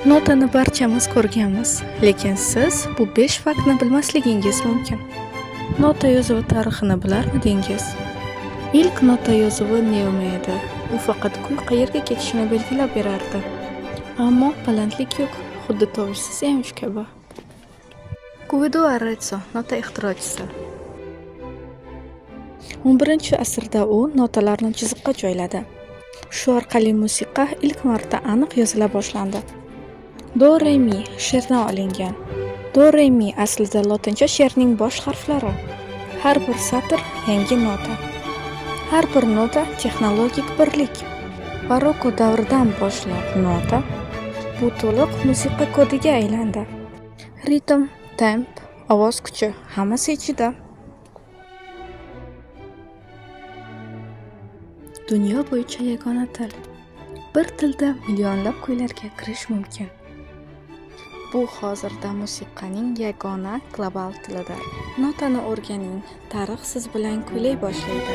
Notani barchamiz ko'rganmiz, lekin siz bu 5 faktni bilmasligingiz mumkin. Nota yozuvi tarixini bilarmidingiz? Ilk nota yozuvi ne'ma edi. U faqat kuy qayerga ketishini belgilab berardi. Ammo balandlik yo'q, xuddi tovushsiz emich kabi. Guido Arezzo, nota ixtirochisi. 11-asrda u notalarni chiziqqa joyladi. Shu orqali musiqa ilk marta aniq yozila boshlandi. Do, re, mi she'rdan olingan. Do, re, mi aslida lotincha she'rning bosh harflari. Har bir satr yangi nota. Har bir nota texnologik birlik. Baroko davridan boshlab nota bu to'liq musiqa kodiga aylandi. Ritm, temp, ovoz kuchi hammasi ichida. Dunyo bo'yicha yagona til. Bir tilda millionlab kuylarga kirish mumkin. Bu hozirda musiqaning yagona global tilidir. Notani o'rganing, tarix siz bilan kuylay boshlaydi.